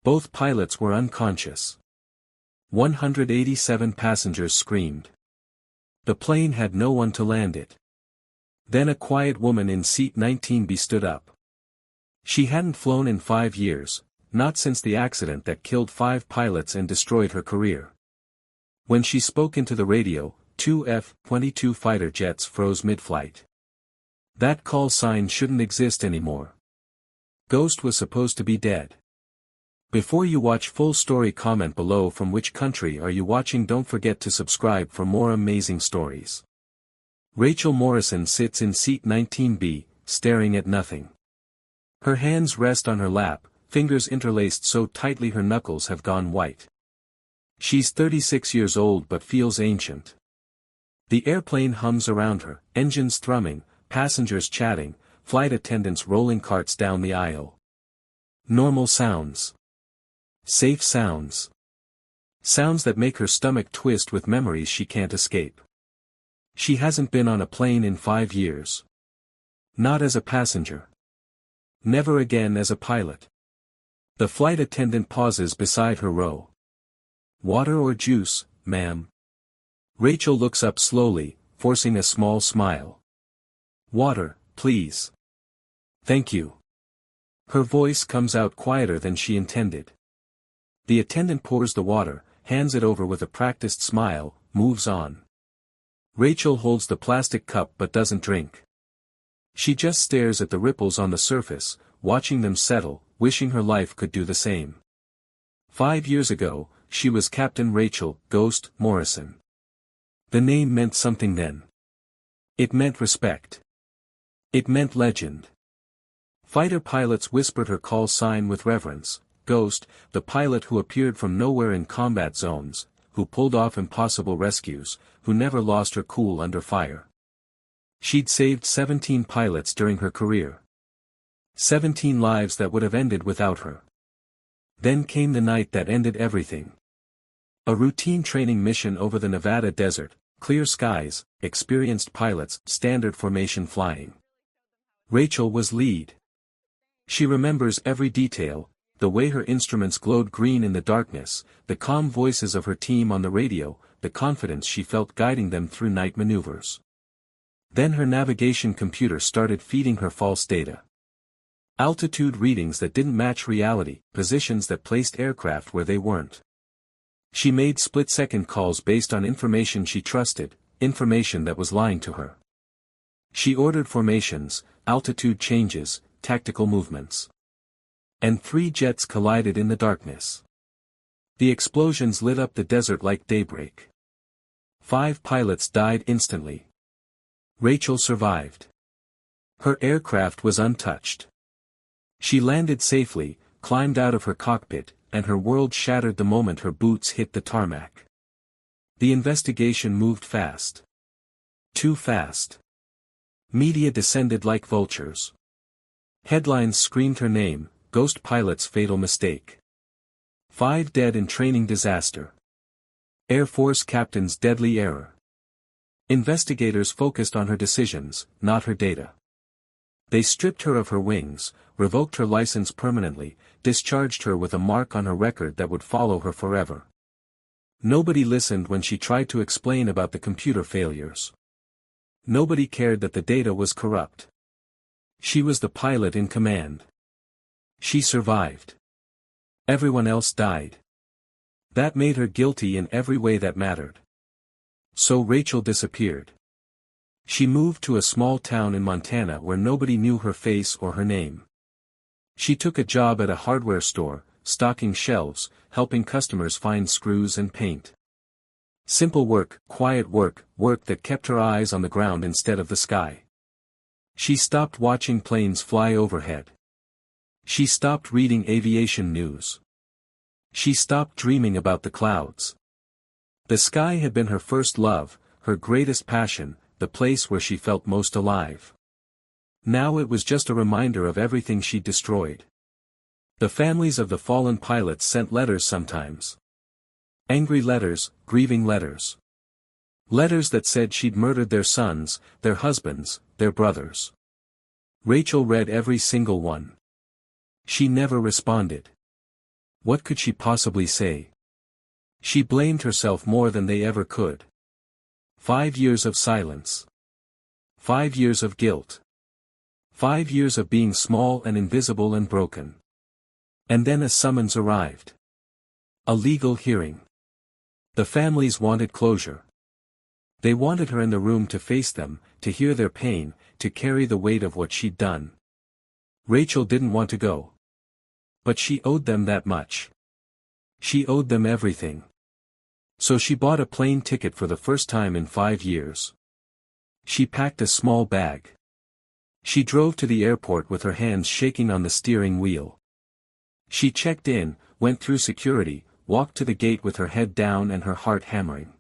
Both pilots were unconscious. 187 passengers screamed. The plane had no one to land it. Then a quiet woman in seat 19B stood up. She hadn't flown in 5 years, not since the accident that killed 5 pilots and destroyed her career. When she spoke into the radio, 2 F-22 fighter jets froze mid-flight. That call sign shouldn't exist anymore. Ghost was supposed to be dead. Before you watch full story, comment below from which country are you watching. Don't forget to subscribe for more amazing stories. Rachel Morrison sits in seat 19B, staring at nothing. Her hands rest on her lap, fingers interlaced so tightly her knuckles have gone white. She's 36 years old but feels ancient. The airplane hums around her, engines thrumming, passengers chatting, flight attendants rolling carts down the aisle. Normal sounds. Safe sounds. Sounds that make her stomach twist with memories she can't escape. She hasn't been on a plane in 5 years. Not as a passenger. Never again as a pilot. The flight attendant pauses beside her row. "Water or juice, ma'am?" Rachel looks up slowly, forcing a small smile. "Water, please." "Thank you." Her voice comes out quieter than she intended. The attendant pours the water, hands it over with a practiced smile, moves on. Rachel holds the plastic cup but doesn't drink. She just stares at the ripples on the surface, watching them settle, wishing her life could do the same. 5 years ago, she was Captain Rachel "Ghost" Morrison. The name meant something then. It meant respect. It meant legend. Fighter pilots whispered her call sign with reverence. Ghost, the pilot who appeared from nowhere in combat zones, who pulled off impossible rescues, who never lost her cool under fire. She'd saved 17 pilots during her career. 17 lives that would have ended without her. Then came the night that ended everything. A routine training mission over the Nevada desert, clear skies, experienced pilots, standard formation flying. Rachel was lead. She remembers every detail, the way her instruments glowed green in the darkness, the calm voices of her team on the radio, the confidence she felt guiding them through night maneuvers. Then her navigation computer started feeding her false data. Altitude readings that didn't match reality, positions that placed aircraft where they weren't. She made split-second calls based on information she trusted, information that was lying to her. She ordered formations, altitude changes, tactical movements. And 3 jets collided in the darkness. The explosions lit up the desert like daybreak. 5 pilots died instantly. Rachel survived. Her aircraft was untouched. She landed safely, climbed out of her cockpit, and her world shattered the moment her boots hit the tarmac. The investigation moved fast. Too fast. Media descended like vultures. Headlines screamed her name, "Ghost pilot's fatal mistake." 5 dead in training disaster. Air Force captain's deadly error. Investigators focused on her decisions, not her data. They stripped her of her wings, revoked her license permanently, discharged her with a mark on her record that would follow her forever. Nobody listened when she tried to explain about the computer failures. Nobody cared that the data was corrupt. She was the pilot in command. She survived. Everyone else died. That made her guilty in every way that mattered. So Rachel disappeared. She moved to a small town in Montana where nobody knew her face or her name. She took a job at a hardware store, stocking shelves, helping customers find screws and paint. Simple work, quiet work, work that kept her eyes on the ground instead of the sky. She stopped watching planes fly overhead. She stopped reading aviation news. She stopped dreaming about the clouds. The sky had been her first love, her greatest passion, the place where she felt most alive. Now it was just a reminder of everything she'd destroyed. The families of the fallen pilots sent letters sometimes. Angry letters, grieving letters. Letters that said she'd murdered their sons, their husbands, their brothers. Rachel read every single one. She never responded. What could she possibly say? She blamed herself more than they ever could. 5 years of silence. 5 years of guilt. 5 years of being small and invisible and broken. And then a summons arrived. A legal hearing. The families wanted closure. They wanted her in the room to face them, to hear their pain, to carry the weight of what she'd done. Rachel didn't want to go. But she owed them that much. She owed them everything. So she bought a plane ticket for the first time in 5 years. She packed a small bag. She drove to the airport with her hands shaking on the steering wheel. She checked in, went through security, walked to the gate with her head down and her heart hammering.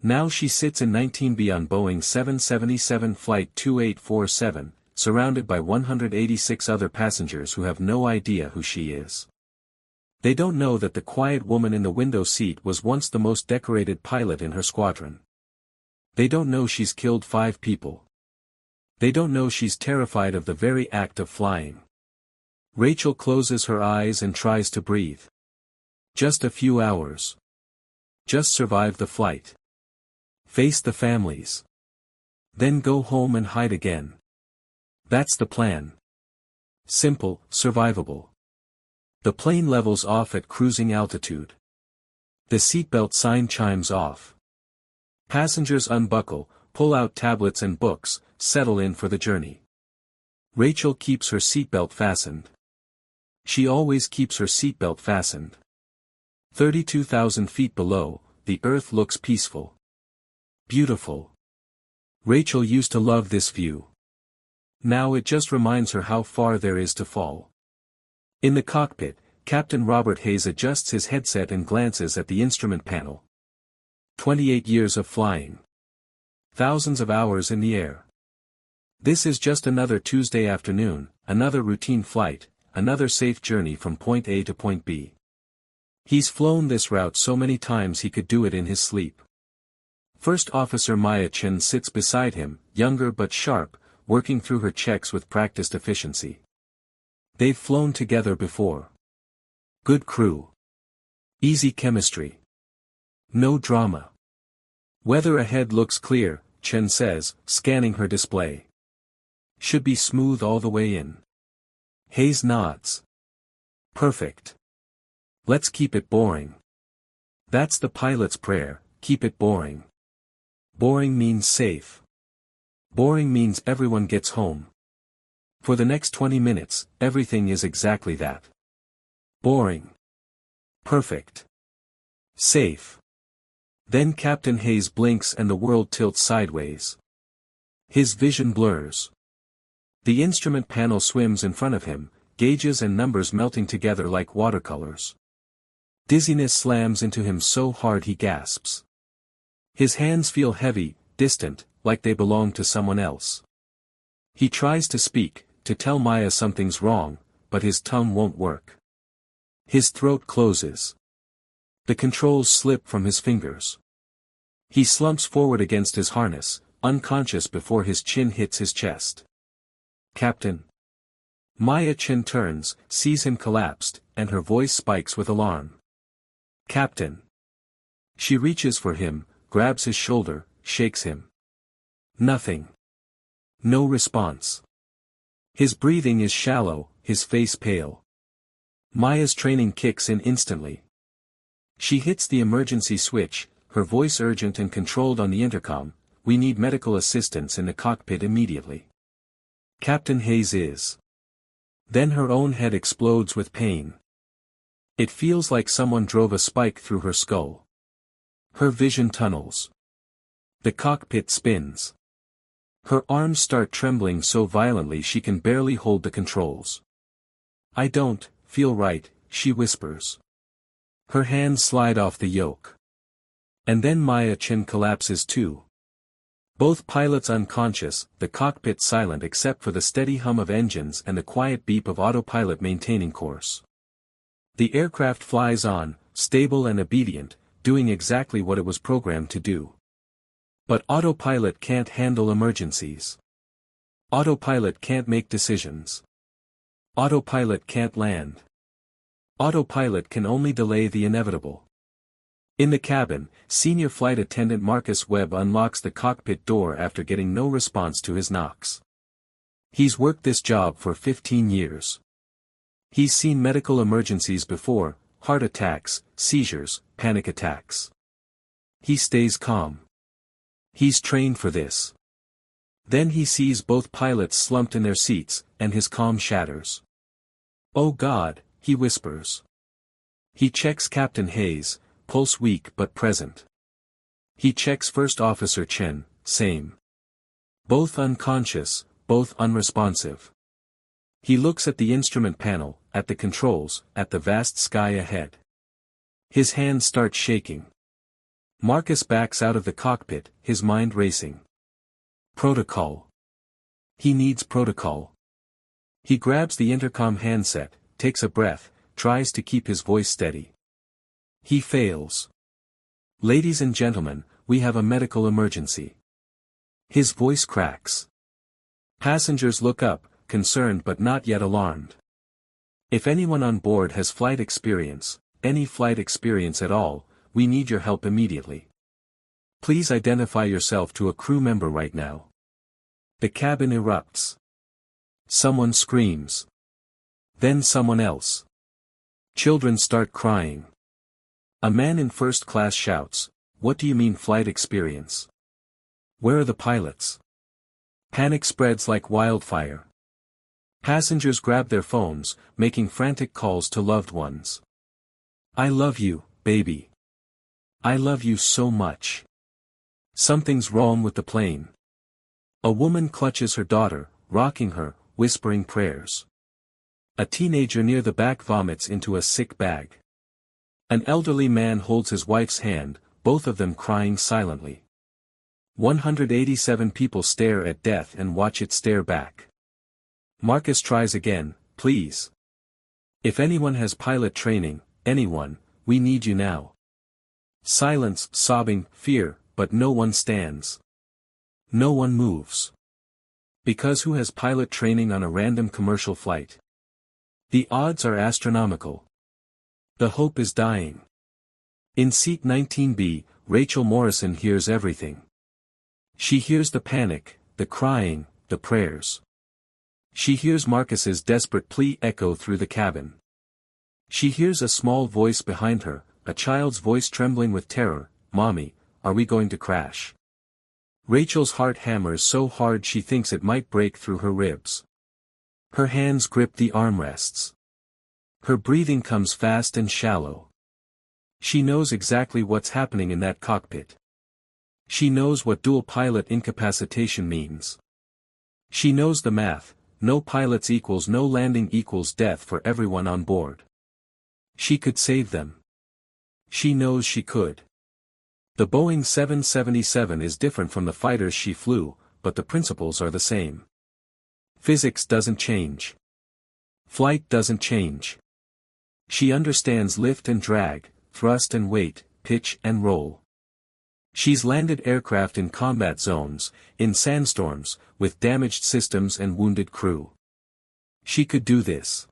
Now she sits in 19B on Boeing 777 Flight 2847, surrounded by 186 other passengers who have no idea who she is. They don't know that the quiet woman in the window seat was once the most decorated pilot in her squadron. They don't know she's killed 5 people. They don't know she's terrified of the very act of flying. Rachel closes her eyes and tries to breathe. Just a few hours. Just survive the flight. Face the families. Then go home and hide again. That's the plan. Simple, survivable. The plane levels off at cruising altitude. The seatbelt sign chimes off. Passengers unbuckle, pull out tablets and books, settle in for the journey. Rachel keeps her seatbelt fastened. She always keeps her seatbelt fastened. 32,000 feet below, the earth looks peaceful. Beautiful. Rachel used to love this view. Now it just reminds her how far there is to fall. In the cockpit, Captain Robert Hayes adjusts his headset and glances at the instrument panel. 28 years of flying. Thousands of hours in the air. This is just another Tuesday afternoon, another routine flight, another safe journey from point A to point B. He's flown this route so many times he could do it in his sleep. First Officer Maya Chen sits beside him, younger but sharp, working through her checks with practiced efficiency. They've flown together before. Good crew. Easy chemistry. No drama. Weather ahead looks clear, Chen says, scanning her display. Should be smooth all the way in. Hayes nods. Perfect. Let's keep it boring. That's the pilot's prayer, keep it boring. Boring means safe. Boring means everyone gets home. For the next 20 minutes, everything is exactly that. Boring. Perfect. Safe. Then Captain Hayes blinks and the world tilts sideways. His vision blurs. The instrument panel swims in front of him, gauges and numbers melting together like watercolors. Dizziness slams into him so hard he gasps. His hands feel heavy, distant, like they belong to someone else. He tries to speak, to tell Maya something's wrong, but his tongue won't work. His throat closes. The controls slip from his fingers. He slumps forward against his harness, unconscious before his chin hits his chest. Captain. Maya Chen turns, sees him collapsed, and her voice spikes with alarm. Captain. She reaches for him, grabs his shoulder, shakes him. Nothing. No response. His breathing is shallow, his face pale. Maya's training kicks in instantly. She hits the emergency switch, her voice urgent and controlled on the intercom, "We need medical assistance in the cockpit immediately." Captain Hayes is. Then her own head explodes with pain. It feels like someone drove a spike through her skull. Her vision tunnels. The cockpit spins. Her arms start trembling so violently she can barely hold the controls. "I don't feel right," she whispers. Her hands slide off the yoke. And then Maya Chen collapses too. Both pilots unconscious, the cockpit silent except for the steady hum of engines and the quiet beep of autopilot maintaining course. The aircraft flies on, stable and obedient, doing exactly what it was programmed to do. But autopilot can't handle emergencies. Autopilot can't make decisions. Autopilot can't land. Autopilot can only delay the inevitable. In the cabin, Senior Flight Attendant Marcus Webb unlocks the cockpit door after getting no response to his knocks. He's worked this job for 15 years. He's seen medical emergencies before, heart attacks, seizures, panic attacks. He stays calm. He's trained for this. Then he sees both pilots slumped in their seats, and his calm shatters. "Oh God," he whispers. He checks Captain Hayes, pulse weak but present. He checks First Officer Chen, same. Both unconscious, both unresponsive. He looks at the instrument panel, at the controls, at the vast sky ahead. His hands start shaking. Marcus backs out of the cockpit, his mind racing. Protocol. He needs protocol. He grabs the intercom handset, takes a breath, tries to keep his voice steady. He fails. "Ladies and gentlemen, we have a medical emergency." His voice cracks. Passengers look up, concerned but not yet alarmed. "If anyone on board has flight experience, any flight experience at all, we need your help immediately. Please identify yourself to a crew member right now." The cabin erupts. Someone screams. Then someone else. Children start crying. A man in first class shouts, "What do you mean flight experience? Where are the pilots?" Panic spreads like wildfire. Passengers grab their phones, making frantic calls to loved ones. "I love you, baby. I love you so much. Something's wrong with the plane." A woman clutches her daughter, rocking her, whispering prayers. A teenager near the back vomits into a sick bag. An elderly man holds his wife's hand, both of them crying silently. 187 people stare at death and watch it stare back. Marcus tries again, "Please. If anyone has pilot training, anyone, we need you now." Silence, sobbing, fear, but no one stands. No one moves. Because who has pilot training on a random commercial flight? The odds are astronomical. The hope is dying. In seat 19B, Rachel Morrison hears everything. She hears the panic, the crying, the prayers. She hears Marcus's desperate plea echo through the cabin. She hears a small voice behind her, a child's voice trembling with terror, "Mommy, are we going to crash?" Rachel's heart hammers so hard she thinks it might break through her ribs. Her hands grip the armrests. Her breathing comes fast and shallow. She knows exactly what's happening in that cockpit. She knows what dual pilot incapacitation means. She knows the math, no pilots equals no landing equals death for everyone on board. She could save them. She knows she could. The Boeing 777 is different from the fighters she flew, but the principles are the same. Physics doesn't change. Flight doesn't change. She understands lift and drag, thrust and weight, pitch and roll. She's landed aircraft in combat zones, in sandstorms, with damaged systems and wounded crew. She could do this.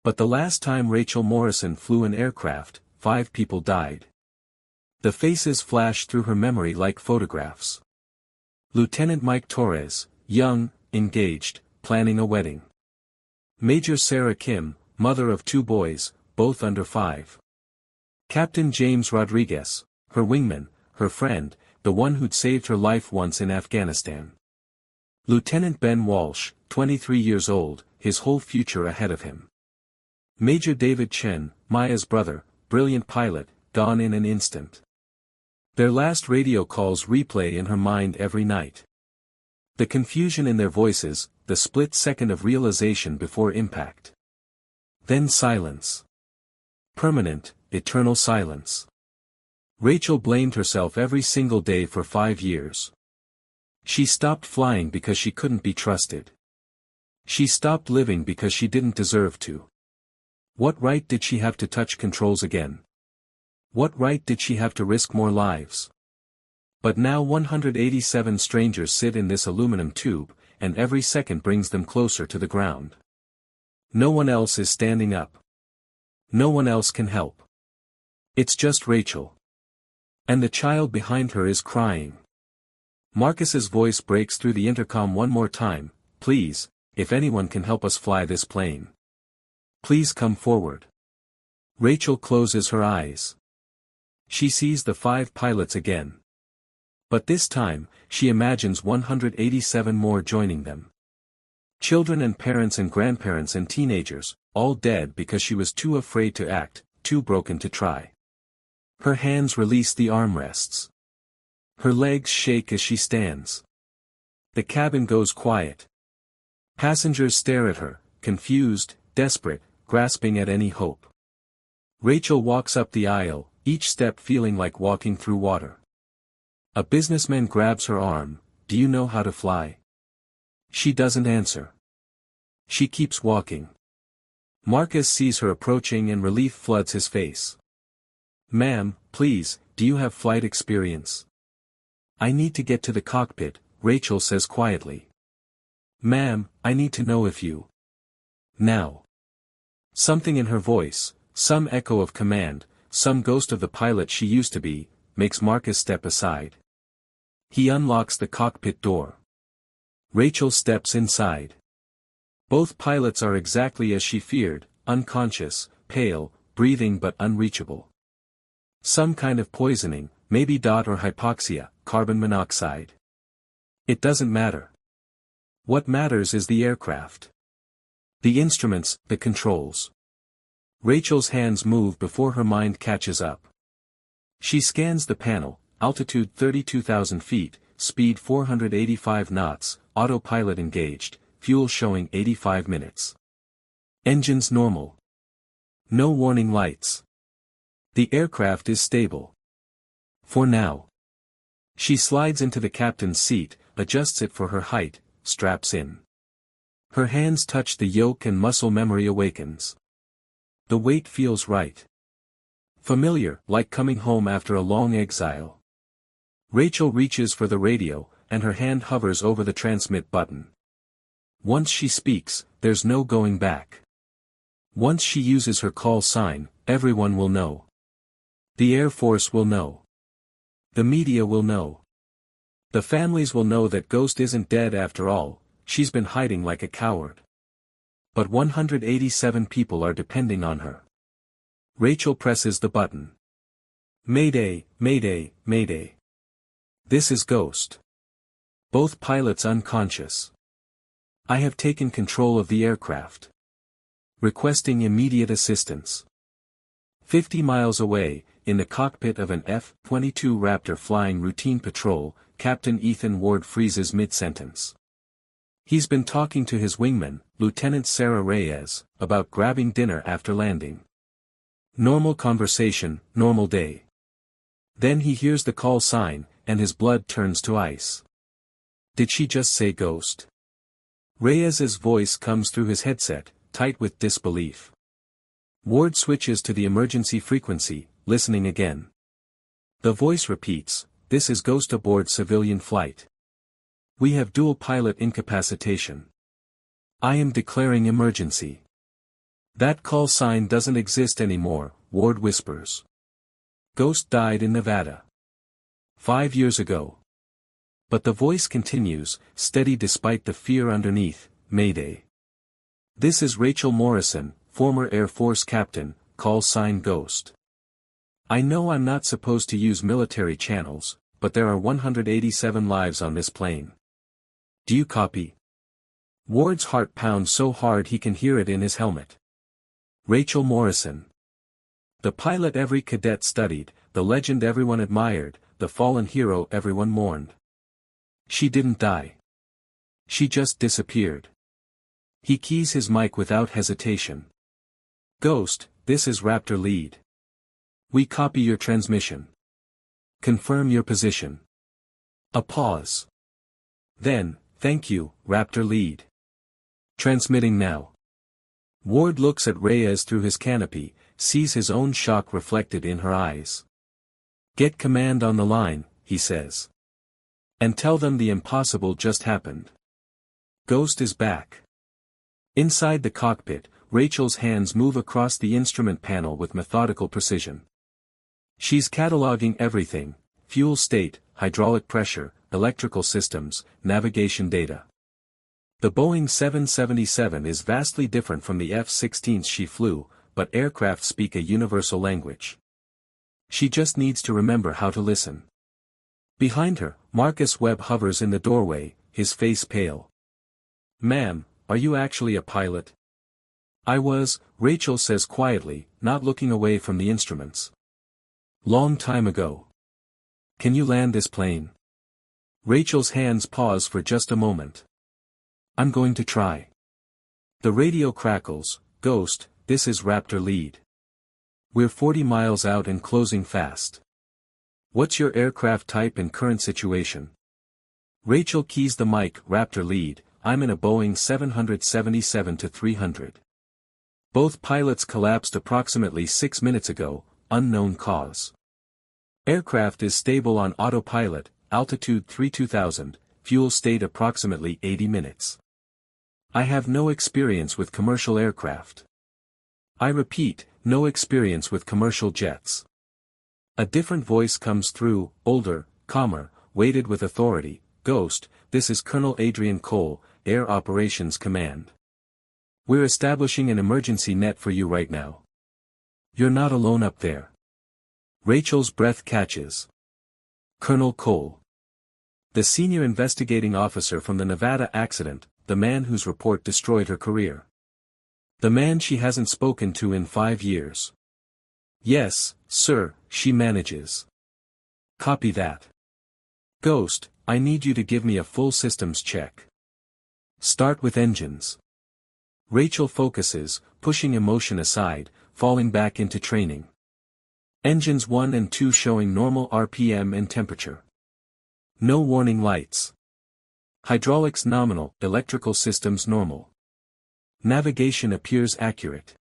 But the last time Rachel Morrison flew an aircraft, 5 people died. The faces flashed through her memory like photographs. Lieutenant Mike Torres, young, engaged, planning a wedding. Major Sarah Kim, mother of 2 boys, both under 5. Captain James Rodriguez, her wingman, her friend, the one who'd saved her life once in Afghanistan. Lieutenant Ben Walsh, 23 years old, his whole future ahead of him. Major David Chen, Maya's brother, brilliant pilot, gone in an instant. Their last radio calls replay in her mind every night. The confusion in their voices, the split second of realization before impact. Then silence. Permanent, eternal silence. Rachel blamed herself every single day for 5 years. She stopped flying because she couldn't be trusted. She stopped living because she didn't deserve to. What right did she have to touch controls again? What right did she have to risk more lives? But now 187 strangers sit in this aluminum tube, and every second brings them closer to the ground. No one else is standing up. No one else can help. It's just Rachel. And the child behind her is crying. Marcus's voice breaks through the intercom one more time. Please, if anyone can help us fly this plane. Please come forward. Rachel closes her eyes. She sees the 5 pilots again. But this time, she imagines 187 more joining them. Children and parents and grandparents and teenagers, all dead because she was too afraid to act, too broken to try. Her hands release the armrests. Her legs shake as she stands. The cabin goes quiet. Passengers stare at her, confused, desperate, grasping at any hope. Rachel walks up the aisle, each step feeling like walking through water. A businessman grabs her arm. Do you know how to fly? She doesn't answer. She keeps walking. Marcus sees her approaching and relief floods his face. Ma'am, please, do you have flight experience? I need to get to the cockpit, Rachel says quietly. Ma'am, I need to know if you... Now. Something in her voice, some echo of command, some ghost of the pilot she used to be, makes Marcus step aside. He unlocks the cockpit door. Rachel steps inside. Both pilots are exactly as she feared, unconscious, pale, breathing but unreachable. Some kind of poisoning, maybe DOT or hypoxia, carbon monoxide. It doesn't matter. What matters is the aircraft. The instruments, the controls. Rachel's hands move before her mind catches up. She scans the panel, altitude 32,000 feet, speed 485 knots, autopilot engaged, fuel showing 85 minutes. Engines normal. No warning lights. The aircraft is stable. For now. She slides into the captain's seat, adjusts it for her height, straps in. Her hands touch the yoke and muscle memory awakens. The weight feels right. Familiar, like coming home after a long exile. Rachel reaches for the radio, and her hand hovers over the transmit button. Once she speaks, there's no going back. Once she uses her call sign, everyone will know. The Air Force will know. The media will know. The families will know that Ghost isn't dead after all, she's been hiding like a coward. But 187 people are depending on her. Rachel presses the button. Mayday, mayday, mayday. This is Ghost. Both pilots unconscious. I have taken control of the aircraft. Requesting immediate assistance. 50 miles away, in the cockpit of an F-22 Raptor flying routine patrol, Captain Ethan Ward freezes mid-sentence. He's been talking to his wingman, Lieutenant Sarah Reyes, about grabbing dinner after landing. Normal conversation, normal day. Then he hears the call sign, and his blood turns to ice. Did she just say Ghost? Reyes's voice comes through his headset, tight with disbelief. Ward switches to the emergency frequency, listening again. The voice repeats, "This is Ghost aboard civilian flight. We have dual pilot incapacitation. I am declaring emergency." That call sign doesn't exist anymore, Ward whispers. Ghost died in Nevada. 5 years ago. But the voice continues, steady despite the fear underneath, Mayday. This is Rachel Morrison, former Air Force captain, call sign Ghost. I know I'm not supposed to use military channels, but there are 187 lives on this plane. Do you copy? Ward's heart pounds so hard he can hear it in his helmet. Rachel Morrison. The pilot every cadet studied, the legend everyone admired, the fallen hero everyone mourned. She didn't die. She just disappeared. He keys his mic without hesitation. Ghost, this is Raptor lead. We copy your transmission. Confirm your position. A pause. Then, thank you, Raptor lead. Transmitting now. Ward looks at Reyes through his canopy, sees his own shock reflected in her eyes. Get command on the line, he says. And tell them the impossible just happened. Ghost is back. Inside the cockpit, Rachel's hands move across the instrument panel with methodical precision. She's cataloging everything: fuel state, hydraulic pressure, electrical systems, navigation data. The Boeing 777 is vastly different from the F-16s she flew, but aircraft speak a universal language. She just needs to remember how to listen. Behind her, Marcus Webb hovers in the doorway, his face pale. "Ma'am, are you actually a pilot?" "I was," Rachel says quietly, not looking away from the instruments. "Long time ago." "Can you land this plane?" Rachel's hands pause for just a moment. "I'm going to try." The radio crackles. "Ghost, this is Raptor lead. We're 40 miles out and closing fast. What's your aircraft type and current situation?" Rachel keys the mic. "Raptor lead, I'm in a Boeing 777-300. Both pilots collapsed approximately 6 minutes ago, unknown cause. Aircraft is stable on autopilot, altitude 32,000, fuel state approximately 80 minutes. I have no experience with commercial aircraft. I repeat, no experience with commercial jets." A different voice comes through, older, calmer, weighted with authority. "Ghost, this is Colonel Adrian Cole, Air Operations Command. We're establishing an emergency net for you right now. You're not alone up there." Rachel's breath catches. Colonel Cole. The senior investigating officer from the Nevada accident, the man whose report destroyed her career. The man she hasn't spoken to in 5 years. "Yes, sir," she manages. "Copy that. Ghost, I need you to give me a full systems check. Start with engines." Rachel focuses, pushing emotion aside, falling back into training. Engines 1 and 2 showing normal RPM and temperature. No warning lights. Hydraulics nominal, electrical systems normal. Navigation appears accurate.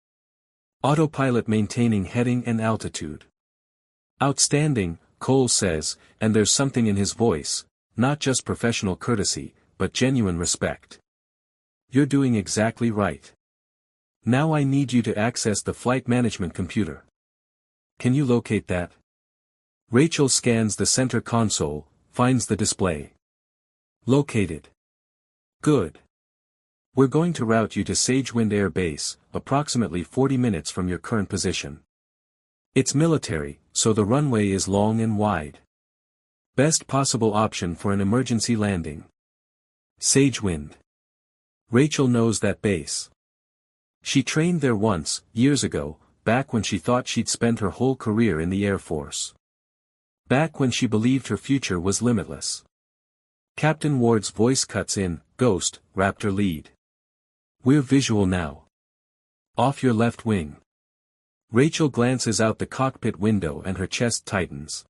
Autopilot maintaining heading and altitude. "Outstanding," Cole says, and there's something in his voice, not just professional courtesy, but genuine respect. "You're doing exactly right. Now I need you to access the flight management computer. Can you locate that?" Rachel scans the center console, finds the display. "Located. Good. We're going to route you to Sagewind Air Base, approximately 40 minutes from your current position. It's military, so the runway is long and wide. Best possible option for an emergency landing. Sagewind." Rachel knows that base. She trained there once, years ago, back when she thought she'd spend her whole career in the Air Force. Back when she believed her future was limitless. Captain Ward's voice cuts in, "Ghost, Raptor lead. We're visual now. Off your left wing." Rachel glances out the cockpit window and her chest tightens.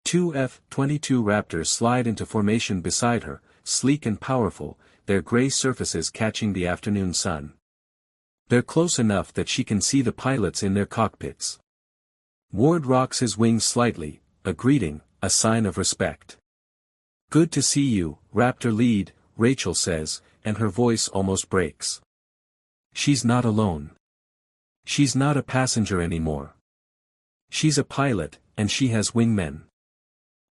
2 F-22 Raptors slide into formation beside her, sleek and powerful, their gray surfaces catching the afternoon sun. They're close enough that she can see the pilots in their cockpits. Ward rocks his wings slightly, a greeting, a sign of respect. "Good to see you, Raptor lead," Rachel says, and her voice almost breaks. She's not alone. She's not a passenger anymore. She's a pilot, and she has wingmen.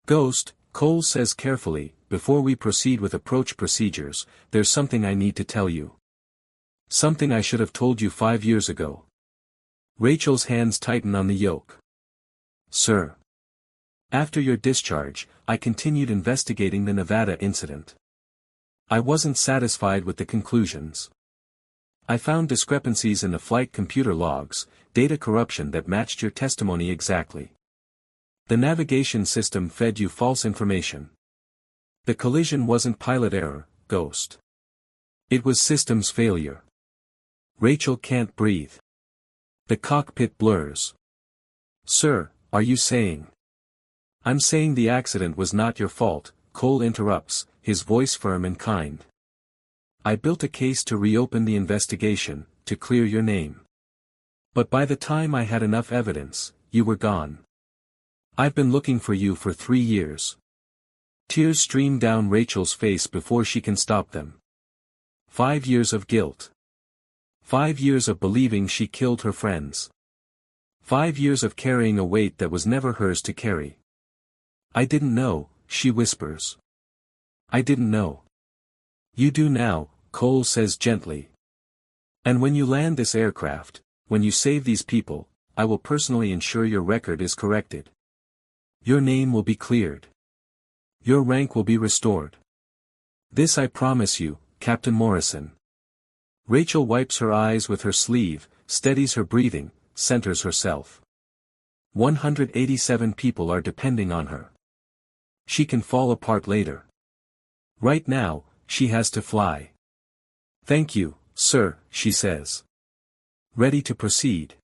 "Ghost," Cole says carefully, "before we proceed with approach procedures, there's something I need to tell you. Something I should have told you 5 years ago." Rachel's hands tighten on the yoke. "Sir. After your discharge, I continued investigating the Nevada incident. I wasn't satisfied with the conclusions. I found discrepancies in the flight computer logs, data corruption that matched your testimony exactly. The navigation system fed you false information. The collision wasn't pilot error, Ghost. It was systems failure." Rachel can't breathe. The cockpit blurs. "Sir, are you saying?" "I'm saying the accident was not your fault," Cole interrupts, his voice firm and kind. "I built a case to reopen the investigation, to clear your name. But by the time I had enough evidence, you were gone. I've been looking for you for 3 years." Tears stream down Rachel's face before she can stop them. 5 years of guilt. 5 years of believing she killed her friends. 5 years of carrying a weight that was never hers to carry. I didn't know, she whispers. I didn't know. You do now, Cole says gently. And when you land this aircraft, when you save these people, I will personally ensure your record is corrected. Your name will be cleared. Your rank will be restored. This I promise you, Captain Morrison. Rachel wipes her eyes with her sleeve, steadies her breathing, centers herself. 187 people are depending on her. She can fall apart later. Right now, she has to fly. Thank you, sir, she says. Ready to proceed.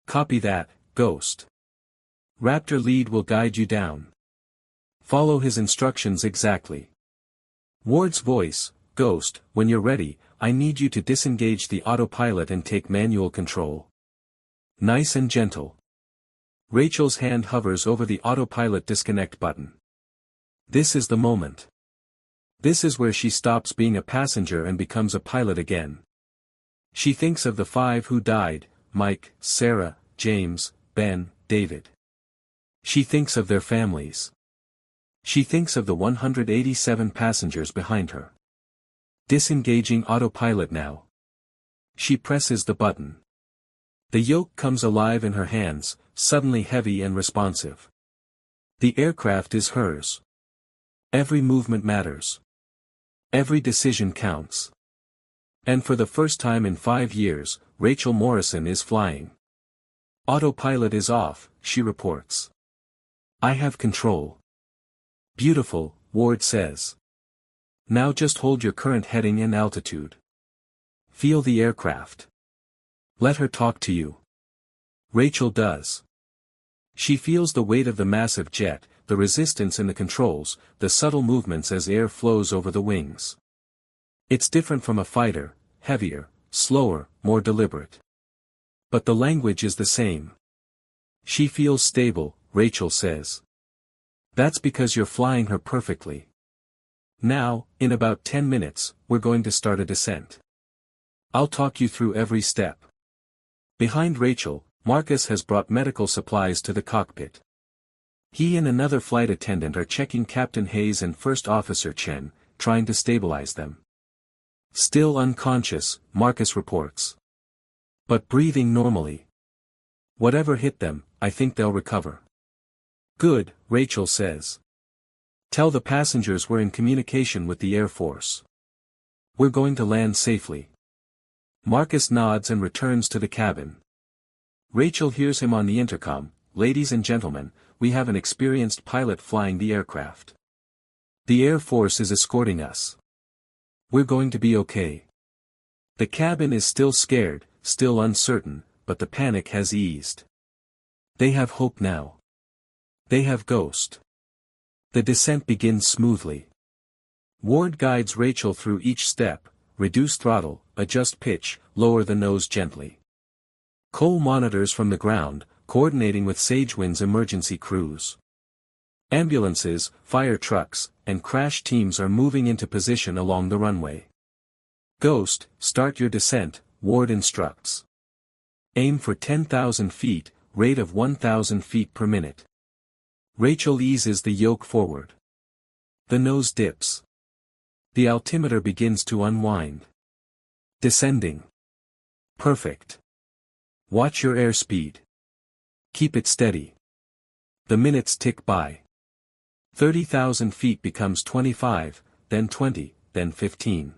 Copy that, Ghost. Raptor lead will guide you down. Follow his instructions exactly. Ward's voice, Ghost, when you're ready, I need you to disengage the autopilot and take manual control. Nice and gentle. Rachel's hand hovers over the autopilot disconnect button. This is the moment. This is where she stops being a passenger and becomes a pilot again. She thinks of the 5 who died, Mike, Sarah, James, Ben, David. She thinks of their families. She thinks of the 187 passengers behind her. Disengaging autopilot now. She presses the button. The yoke comes alive in her hands, suddenly heavy and responsive. The aircraft is hers. Every movement matters. Every decision counts. And for the first time in 5 years, Rachel Morrison is flying. Autopilot is off, she reports. I have control. Beautiful, Ward says. Now just hold your current heading and altitude. Feel the aircraft. Let her talk to you. Rachel does. She feels the weight of the massive jet, the resistance in the controls, the subtle movements as air flows over the wings. It's different from a fighter, heavier, slower, more deliberate. But the language is the same. She feels stable, Rachel says. That's because you're flying her perfectly. Now, in about 10 minutes, we're going to start a descent. I'll talk you through every step. Behind Rachel, Marcus has brought medical supplies to the cockpit. He and another flight attendant are checking Captain Hayes and First Officer Chen, trying to stabilize them. Still unconscious, Marcus reports. But breathing normally. Whatever hit them, I think they'll recover. Good, Rachel says. Tell the passengers we're in communication with the Air Force. We're going to land safely. Marcus nods and returns to the cabin. Rachel hears him on the intercom, ladies and gentlemen, we have an experienced pilot flying the aircraft. The Air Force is escorting us. We're going to be okay. The cabin is still scared, still uncertain, but the panic has eased. They have hope now. They have Ghost. The descent begins smoothly. Ward guides Rachel through each step, reduce throttle, adjust pitch, lower the nose gently. Cole monitors from the ground, coordinating with Sagewind's emergency crews. Ambulances, fire trucks, and crash teams are moving into position along the runway. Ghost, start your descent, Ward instructs. Aim for 10,000 feet, rate of 1,000 feet per minute. Rachel eases the yoke forward. The nose dips. The altimeter begins to unwind. Descending. Perfect. Watch your airspeed. Keep it steady. The minutes tick by. 30,000 feet becomes 25, then 20, then 15.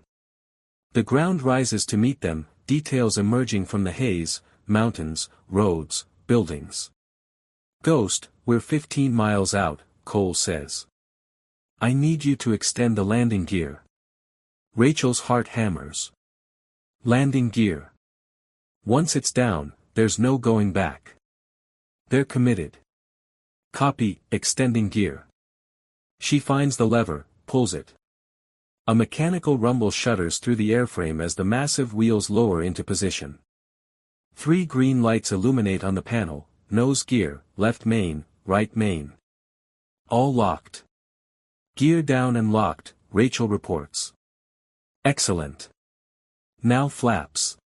The ground rises to meet them, details emerging from the haze, mountains, roads, buildings. Ghost, we're 15 miles out, Cole says. I need you to extend the landing gear. Rachel's heart hammers. Landing gear. Once it's down, there's no going back. They're committed. Copy, extending gear. She finds the lever, pulls it. A mechanical rumble shudders through the airframe as the massive wheels lower into position. 3 green lights illuminate on the panel, nose gear, left main, right main. All locked. Gear down and locked, Rachel reports. Excellent. Now flaps.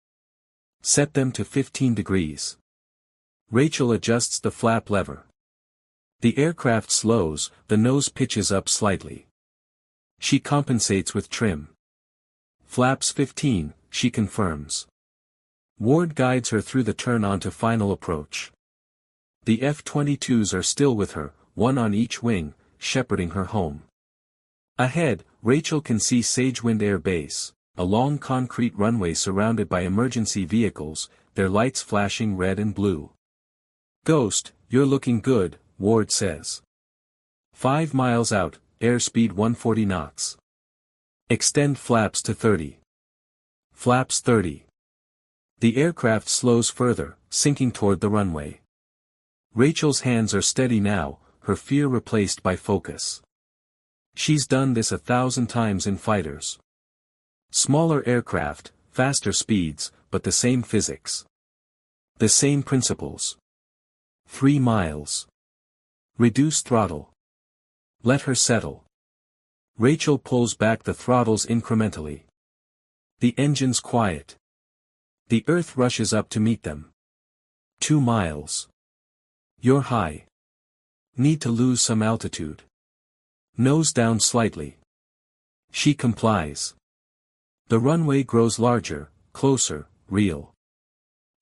Set them to 15 degrees. Rachel adjusts the flap lever. The aircraft slows, the nose pitches up slightly. She compensates with trim. Flaps 15, she confirms. Ward guides her through the turn onto final approach. The F-22s are still with her, one on each wing, shepherding her home. Ahead, Rachel can see Sagewind Air Base, a long concrete runway surrounded by emergency vehicles, their lights flashing red and blue. "Ghost, you're looking good," Ward says. 5 miles out, airspeed 140 knots. Extend flaps to 30. Flaps 30. The aircraft slows further, sinking toward the runway. Rachel's hands are steady now, her fear replaced by focus. She's done this 1,000 times in fighters. Smaller aircraft, faster speeds, but the same physics. The same principles. 3 miles. Reduce throttle. Let her settle. Rachel pulls back the throttles incrementally. The engines quiet. The earth rushes up to meet them. 2 miles. You're high. Need to lose some altitude. Nose down slightly. She complies. The runway grows larger, closer, real.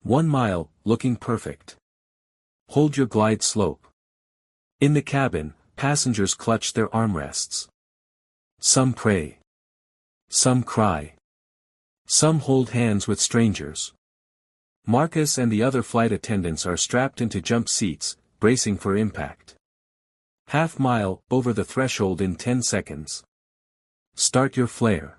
1 mile, looking perfect. Hold your glide slope. In the cabin, passengers clutch their armrests. Some pray. Some cry. Some hold hands with strangers. Marcus and the other flight attendants are strapped into jump seats, bracing for impact. Half mile, over the threshold in 10 seconds. Start your flare.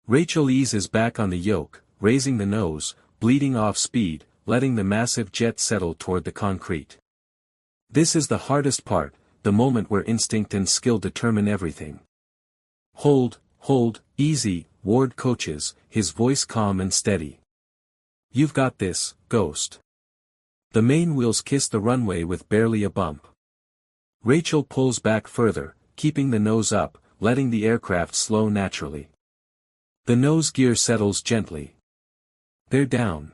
Rachel eases back on the yoke, raising the nose, bleeding off speed, letting the massive jet settle toward the concrete. This is the hardest part, the moment where instinct and skill determine everything. Hold, easy, Ward coaches, his voice calm and steady. You've got this, Ghost. The main wheels kiss the runway with barely a bump. Rachel pulls back further, keeping the nose up, letting the aircraft slow naturally. The nose gear settles gently. They're down.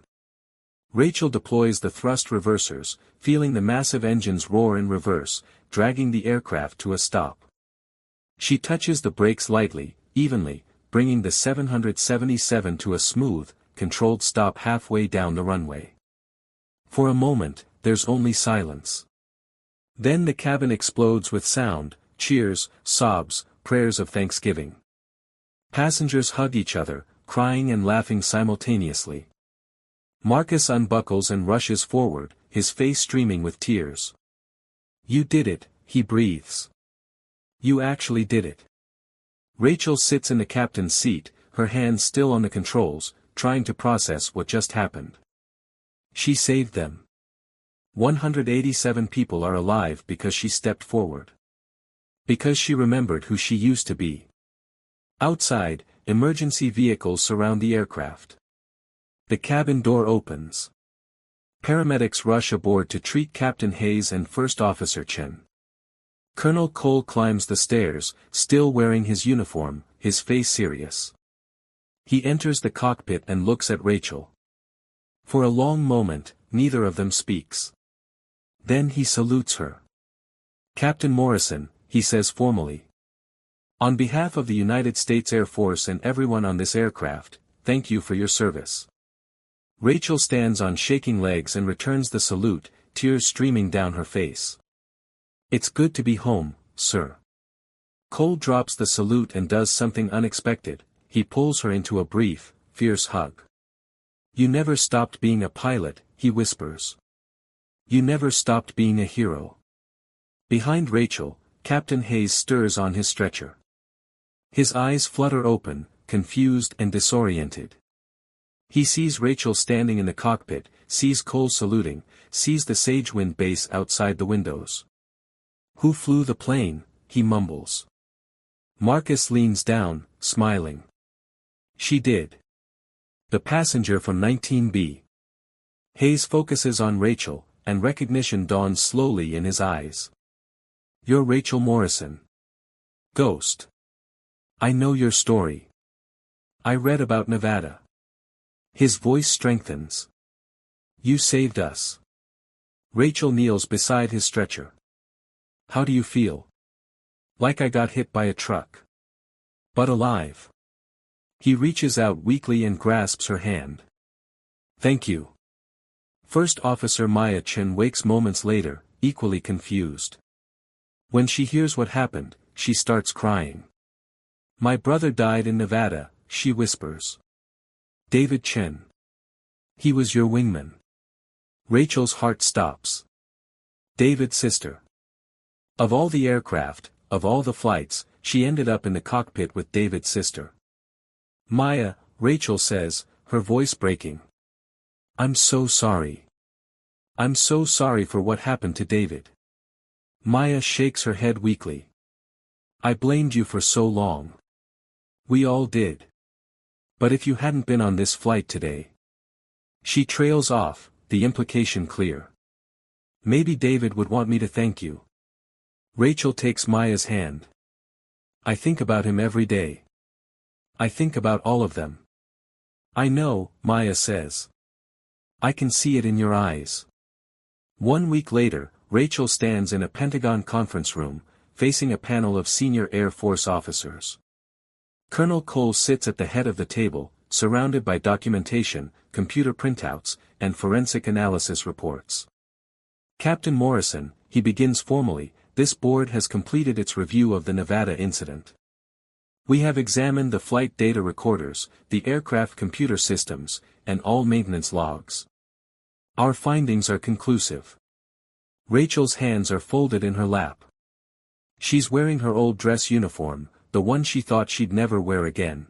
Rachel deploys the thrust reversers, feeling the massive engines roar in reverse, dragging the aircraft to a stop. She touches the brakes lightly, evenly, bringing the 777 to a smooth, controlled stop halfway down the runway. For a moment, there's only silence. Then the cabin explodes with sound, cheers, sobs, prayers of thanksgiving. Passengers hug each other, crying and laughing simultaneously. Marcus unbuckles and rushes forward, his face streaming with tears. "You did it," he breathes. "You actually did it." Rachel sits in the captain's seat, her hands still on the controls, trying to process what just happened. She saved them. 187 people are alive because she stepped forward. Because she remembered who she used to be. Outside, emergency vehicles surround the aircraft. The cabin door opens. Paramedics rush aboard to treat Captain Hayes and First Officer Chen. Colonel Cole climbs the stairs, still wearing his uniform, his face serious. He enters the cockpit and looks at Rachel. For a long moment, neither of them speaks. Then he salutes her. "Captain Morrison," he says formally. "On behalf of the United States Air Force and everyone on this aircraft, thank you for your service." Rachel stands on shaking legs and returns the salute, tears streaming down her face. "It's good to be home, sir." Cole drops the salute and does something unexpected, he pulls her into a brief, fierce hug. "You never stopped being a pilot," he whispers. "You never stopped being a hero." Behind Rachel, Captain Hayes stirs on his stretcher. His eyes flutter open, confused and disoriented. He sees Rachel standing in the cockpit, sees Cole saluting, sees the Sagewind base outside the windows. "Who flew the plane?" he mumbles. Marcus leans down, smiling. "She did. The passenger from 19B. Hayes focuses on Rachel, and recognition dawns slowly in his eyes. "You're Rachel Morrison. Ghost. I know your story. I read about Nevada. His voice strengthens. You saved us. Rachel kneels beside his stretcher. How do you feel? Like I got hit by a truck. But alive. He reaches out weakly and grasps her hand. Thank you. First Officer Maya Chen wakes moments later, equally confused. When she hears what happened, she starts crying. My brother died in Nevada, she whispers. David Chen. He was your wingman. Rachel's heart stops. David's sister. Of all the aircraft, of all the flights, she ended up in the cockpit with David's sister. Maya, Rachel says, her voice breaking. I'm so sorry. I'm so sorry for what happened to David. Maya shakes her head weakly. I blamed you for so long. We all did. But if you hadn't been on this flight today. She trails off, the implication clear. Maybe David would want me to thank you. Rachel takes Maya's hand. I think about him every day. I think about all of them. I know, Maya says. I can see it in your eyes. 1 week later, Rachel stands in a Pentagon conference room, facing a panel of senior Air Force officers. Colonel Cole sits at the head of the table, surrounded by documentation, computer printouts, and forensic analysis reports. Captain Morrison, he begins formally, this board has completed its review of the Nevada incident. We have examined the flight data recorders, the aircraft computer systems, and all maintenance logs. Our findings are conclusive. Rachel's hands are folded in her lap. She's wearing her old dress uniform, the one she thought she'd never wear again.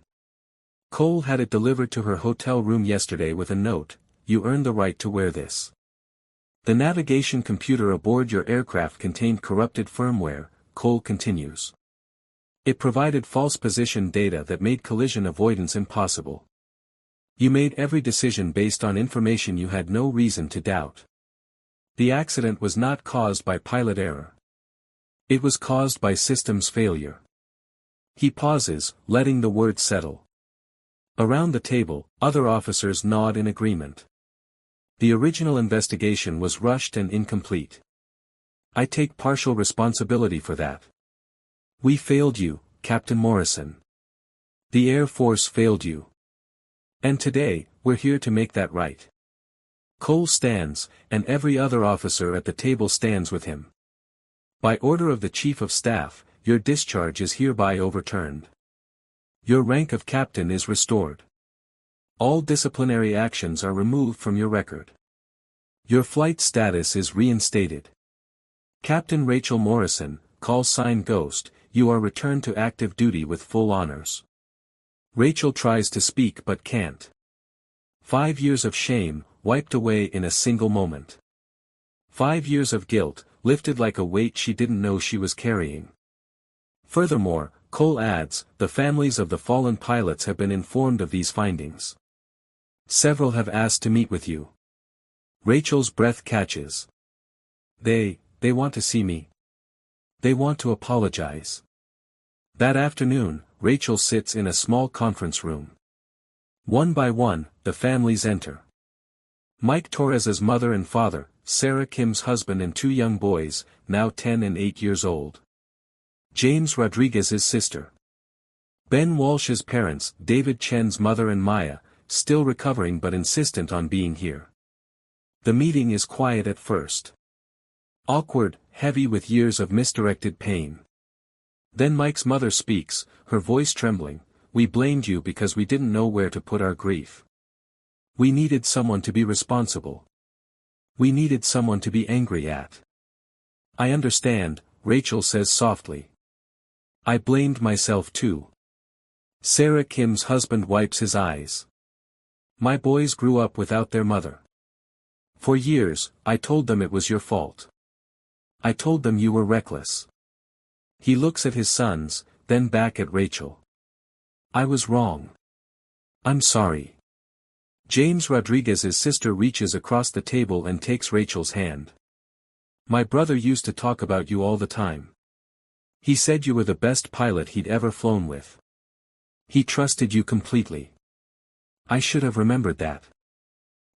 Cole had it delivered to her hotel room yesterday with a note, you earned the right to wear this. The navigation computer aboard your aircraft contained corrupted firmware, Cole continues. It provided false position data that made collision avoidance impossible. You made every decision based on information you had no reason to doubt. The accident was not caused by pilot error. It was caused by systems failure. He pauses, letting the words settle. Around the table, other officers nod in agreement. The original investigation was rushed and incomplete. I take partial responsibility for that. We failed you, Captain Morrison. The Air Force failed you. And today, we're here to make that right. Cole stands, and every other officer at the table stands with him. By order of the Chief of Staff, your discharge is hereby overturned. Your rank of captain is restored. All disciplinary actions are removed from your record. Your flight status is reinstated. Captain Rachel Morrison, call sign Ghost, you are returned to active duty with full honors. Rachel tries to speak but can't. 5 years of shame, wiped away in a single moment. 5 years of guilt, lifted like a weight she didn't know she was carrying. Furthermore, Cole adds, the families of the fallen pilots have been informed of these findings. Several have asked to meet with you. Rachel's breath catches. They want to see me. They want to apologize. That afternoon, Rachel sits in a small conference room. One by one, the families enter. Mike Torres's mother and father, Sarah Kim's husband and 2 young boys, now 10 and 8 years old. James Rodriguez's sister. Ben Walsh's parents, David Chen's mother and Maya, still recovering but insistent on being here. The meeting is quiet at first. Awkward, heavy with years of misdirected pain. Then Mike's mother speaks, her voice trembling, we blamed you because we didn't know where to put our grief. We needed someone to be responsible. We needed someone to be angry at. I understand, Rachel says softly. I blamed myself too. Sarah Kim's husband wipes his eyes. My boys grew up without their mother. For years, I told them it was your fault. I told them you were reckless. He looks at his sons, then back at Rachel. I was wrong. I'm sorry. James Rodriguez's sister reaches across the table and takes Rachel's hand. My brother used to talk about you all the time. He said you were the best pilot he'd ever flown with. He trusted you completely. I should have remembered that.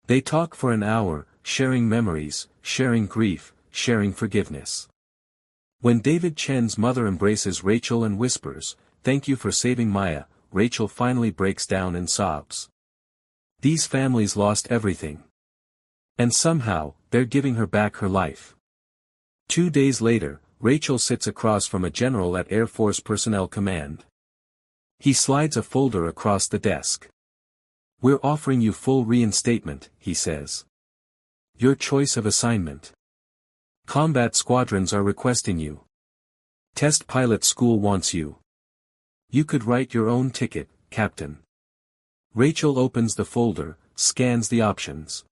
They talk for an hour, sharing memories, sharing grief, sharing forgiveness. When David Chen's mother embraces Rachel and whispers, "Thank you for saving Maya," Rachel finally breaks down and sobs. These families lost everything. And somehow, they're giving her back her life. 2 days later, Rachel sits across from a general at Air Force Personnel Command. He slides a folder across the desk. "We're offering you full reinstatement," he says. "Your choice of assignment. Combat squadrons are requesting you. Test pilot school wants you. You could write your own ticket, Captain." Rachel opens the folder, scans the options.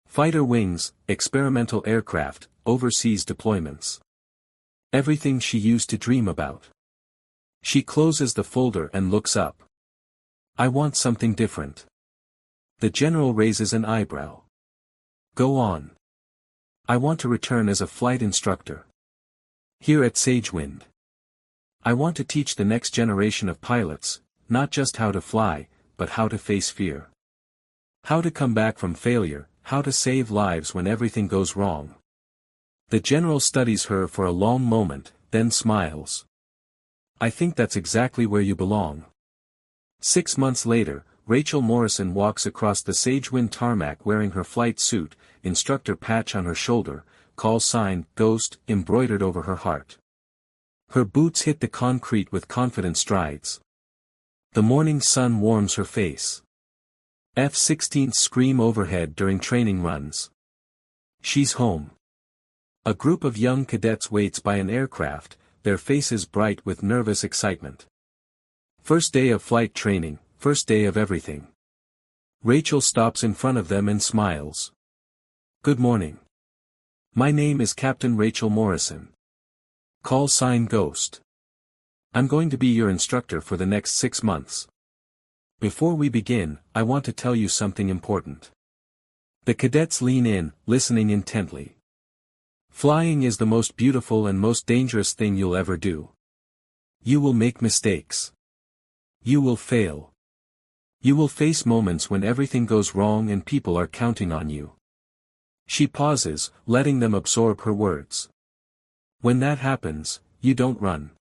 Fighter wings, experimental aircraft, overseas deployments. Everything she used to dream about. She closes the folder and looks up. "I want something different." The general raises an eyebrow. "Go on." "I want to return as a flight instructor. Here at Sagewind. I want to teach the next generation of pilots, not just how to fly, but how to face fear. How to come back from failure, how to save lives when everything goes wrong." The general studies her for a long moment, then smiles. "I think that's exactly where you belong." 6 months later, Rachel Morrison walks across the Sagewind tarmac wearing her flight suit, instructor patch on her shoulder, call sign, Ghost, embroidered over her heart. Her boots hit the concrete with confident strides. The morning sun warms her face. F-16s scream overhead during training runs. She's home. A group of young cadets waits by an aircraft, their faces bright with nervous excitement. First day of flight training, first day of everything. Rachel stops in front of them and smiles. "Good morning. My name is Captain Rachel Morrison. Call sign Ghost. I'm going to be your instructor for the next 6 months. Before we begin, I want to tell you something important." The cadets lean in, listening intently. "Flying is the most beautiful and most dangerous thing you'll ever do. You will make mistakes. You will fail. You will face moments when everything goes wrong and people are counting on you." She pauses, letting them absorb her words. "When that happens, you don't run.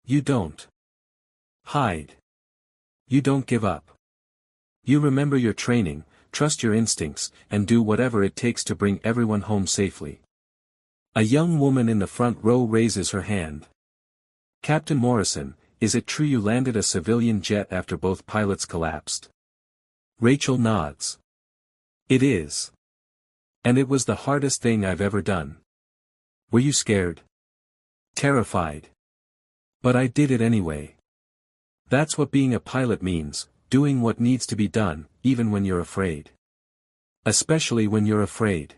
You don't hide. You don't give up. You remember your training, trust your instincts, and do whatever it takes to bring everyone home safely." A young woman in the front row raises her hand. "Captain Morrison, is it true you landed a civilian jet after both pilots collapsed?" Rachel nods. "It is. And it was the hardest thing I've ever done." "Were you scared?" "Terrified. But I did it anyway. That's what being a pilot means, doing what needs to be done, even when you're afraid. Especially when you're afraid."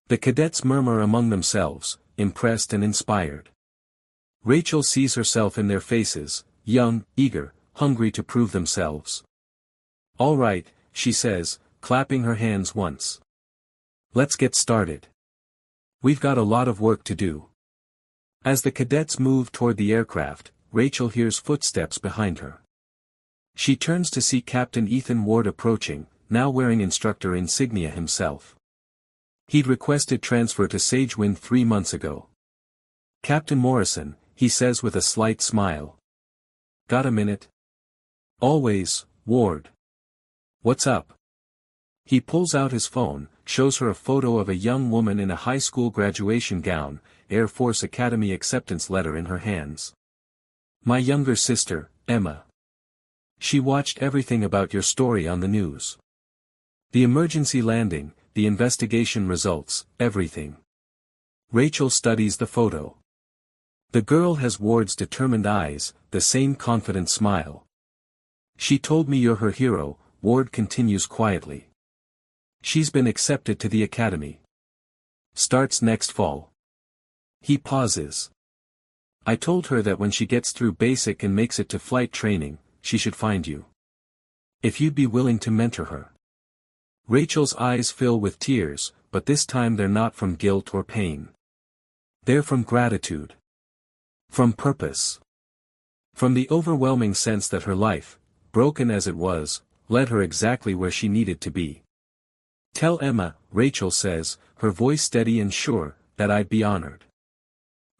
The cadets murmur among themselves, impressed and inspired. Rachel sees herself in their faces, young, eager, hungry to prove themselves. "All right," she says, clapping her hands once. "Let's get started. We've got a lot of work to do." As the cadets move toward the aircraft, Rachel hears footsteps behind her. She turns to see Captain Ethan Ward approaching, now wearing instructor insignia himself. He'd requested transfer to Sagewind 3 months ago. "Captain Morrison," he says with a slight smile. "Got a minute?" "Always, Ward." "What's up?" He pulls out his phone, shows her a photo of a young woman in a high school graduation gown, Air Force Academy acceptance letter in her hands. "My younger sister, Emma. She watched everything about your story on the news. The emergency landing, the investigation results, everything." Rachel studies the photo. The girl has Ward's determined eyes, the same confident smile. "She told me you're her hero," Ward continues quietly. "She's been accepted to the academy. Starts next fall." He pauses. "I told her that when she gets through basic and makes it to flight training, she should find you. If you'd be willing to mentor her." Rachel's eyes fill with tears, but this time they're not from guilt or pain. They're from gratitude. From purpose. From the overwhelming sense that her life, broken as it was, led her exactly where she needed to be. "Tell Emma," Rachel says, her voice steady and sure, "that I'd be honored.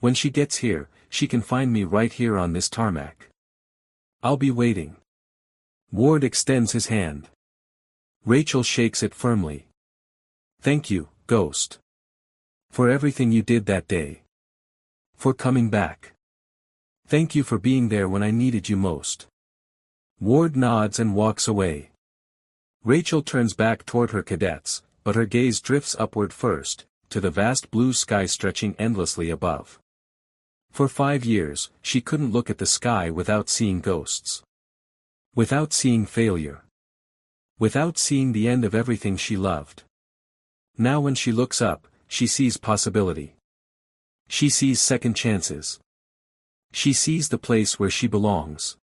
When she gets here, she can find me right here on this tarmac. I'll be waiting." Ward extends his hand. Rachel shakes it firmly. "Thank you, Ghost. For everything you did that day. For coming back. Thank you for being there when I needed you most." Ward nods and walks away. Rachel turns back toward her cadets, but her gaze drifts upward first, to the vast blue sky stretching endlessly above. For 5 years, she couldn't look at the sky without seeing ghosts. Without seeing failure. Without seeing the end of everything she loved. Now when she looks up, she sees possibility. She sees second chances. She sees the place where she belongs.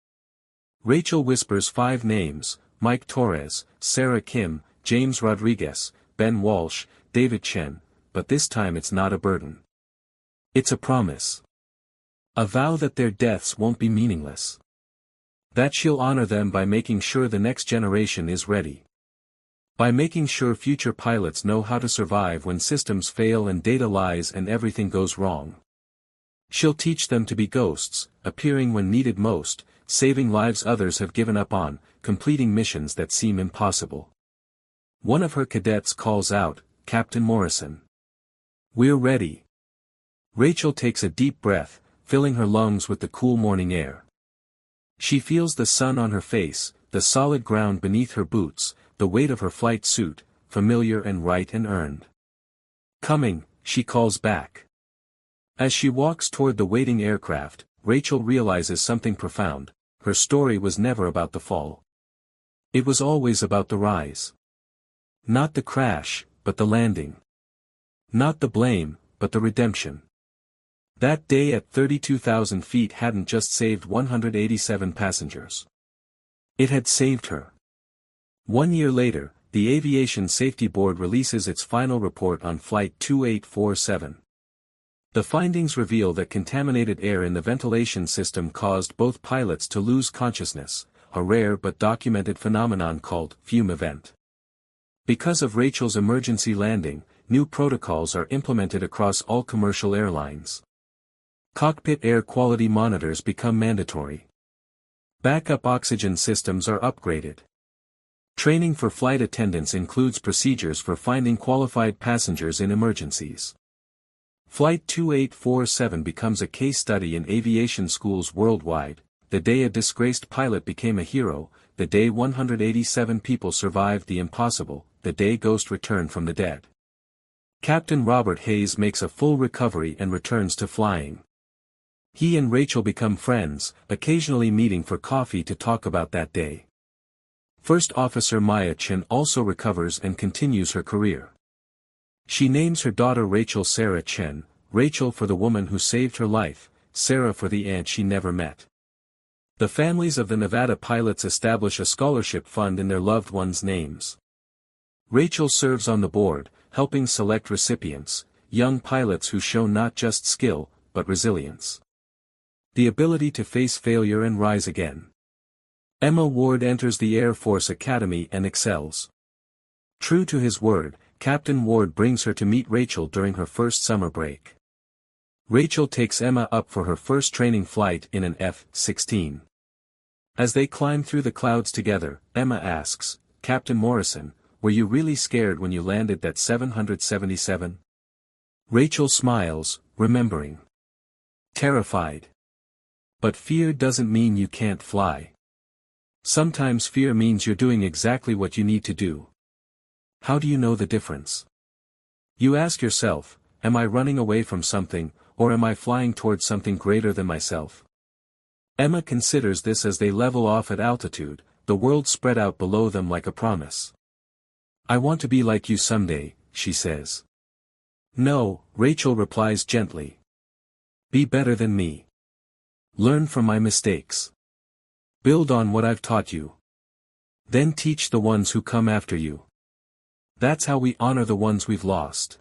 Rachel whispers 5 names: Mike Torres, Sarah Kim, James Rodriguez, Ben Walsh, David Chen, but this time it's not a burden. It's a promise. A vow that their deaths won't be meaningless. That she'll honor them by making sure the next generation is ready. By making sure future pilots know how to survive when systems fail and data lies and everything goes wrong. She'll teach them to be ghosts, appearing when needed most, saving lives others have given up on, completing missions that seem impossible. One of her cadets calls out, "Captain Morrison. We're ready." Rachel takes a deep breath, filling her lungs with the cool morning air. She feels the sun on her face, the solid ground beneath her boots, the weight of her flight suit, familiar and right and earned. "Coming," she calls back. As she walks toward the waiting aircraft, Rachel realizes something profound: her story was never about the fall. It was always about the rise. Not the crash, but the landing. Not the blame, but the redemption. That day at 32,000 feet hadn't just saved 187 passengers. It had saved her. 1 year later, the Aviation Safety Board releases its final report on Flight 2847. The findings reveal that contaminated air in the ventilation system caused both pilots to lose consciousness, a rare but documented phenomenon called fume event. Because of Rachel's emergency landing, new protocols are implemented across all commercial airlines. Cockpit air quality monitors become mandatory. Backup oxygen systems are upgraded. Training for flight attendants includes procedures for finding qualified passengers in emergencies. Flight 2847 becomes a case study in aviation schools worldwide, the day a disgraced pilot became a hero, the day 187 people survived the impossible, the day Ghost returned from the dead. Captain Robert Hayes makes a full recovery and returns to flying. He and Rachel become friends, occasionally meeting for coffee to talk about that day. First Officer Maya Chen also recovers and continues her career. She names her daughter Rachel Sarah Chen, Rachel for the woman who saved her life, Sarah for the aunt she never met. The families of the Nevada pilots establish a scholarship fund in their loved ones' names. Rachel serves on the board, helping select recipients, young pilots who show not just skill, but resilience. The ability to face failure and rise again. Emma Ward enters the Air Force Academy and excels. True to his word, Captain Ward brings her to meet Rachel during her first summer break. Rachel takes Emma up for her first training flight in an F-16. As they climb through the clouds together, Emma asks, "Captain Morrison, were you really scared when you landed that 777? Rachel smiles, remembering. Terrified. But fear doesn't mean you can't fly. Sometimes fear means you're doing exactly what you need to do. How do you know the difference? You ask yourself, am I running away from something, or am I flying towards something greater than myself? Emma considers this as they level off at altitude, the world spread out below them like a promise. I want to be like you someday, she says. No, Rachel replies gently. Be better than me. Learn from my mistakes. Build on what I've taught you. Then teach the ones who come after you. That's how we honor the ones we've lost.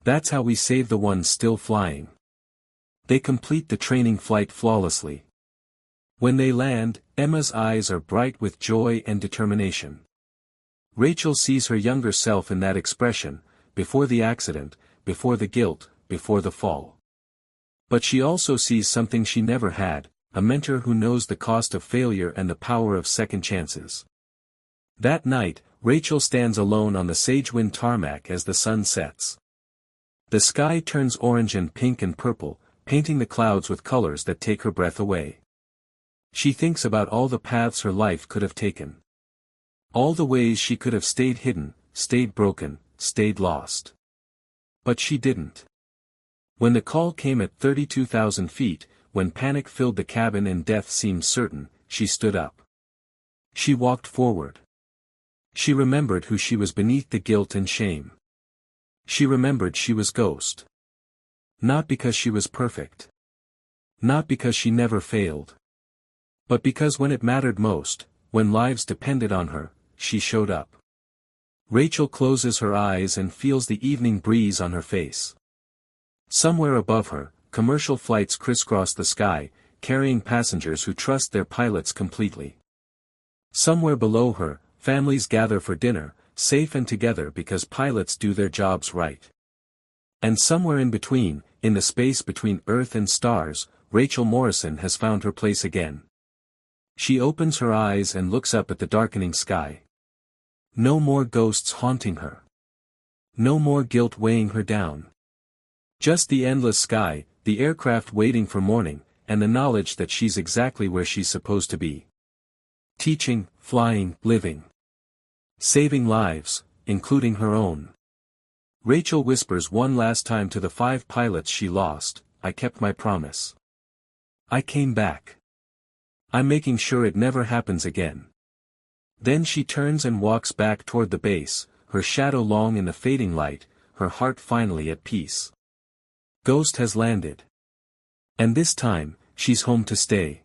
That's how we save the ones still flying. They complete the training flight flawlessly. When they land, Emma's eyes are bright with joy and determination. Rachel sees her younger self in that expression, before the accident, before the guilt, before the fall. But she also sees something she never had, a mentor who knows the cost of failure and the power of second chances. That night, Rachel stands alone on the Sagewind tarmac as the sun sets. The sky turns orange and pink and purple, painting the clouds with colors that take her breath away. She thinks about all the paths her life could have taken. All the ways she could have stayed hidden, stayed broken, stayed lost. But she didn't. When the call came at 32,000 feet, when panic filled the cabin and death seemed certain, she stood up. She walked forward. She remembered who she was beneath the guilt and shame. She remembered she was Ghost. Not because she was perfect. Not because she never failed. But because when it mattered most, when lives depended on her, she showed up. Rachel closes her eyes and feels the evening breeze on her face. Somewhere above her, commercial flights crisscross the sky, carrying passengers who trust their pilots completely. Somewhere below her, families gather for dinner, safe and together because pilots do their jobs right. And somewhere in between, in the space between Earth and stars, Rachel Morrison has found her place again. She opens her eyes and looks up at the darkening sky. No more ghosts haunting her. No more guilt weighing her down. Just the endless sky, the aircraft waiting for morning, and the knowledge that she's exactly where she's supposed to be. Teaching, flying, living. Saving lives, including her own. Rachel whispers one last time to the 5 pilots she lost, I kept my promise. I came back. I'm making sure it never happens again. Then she turns and walks back toward the base, her shadow long in the fading light, her heart finally at peace. Ghost has landed. And this time, she's home to stay.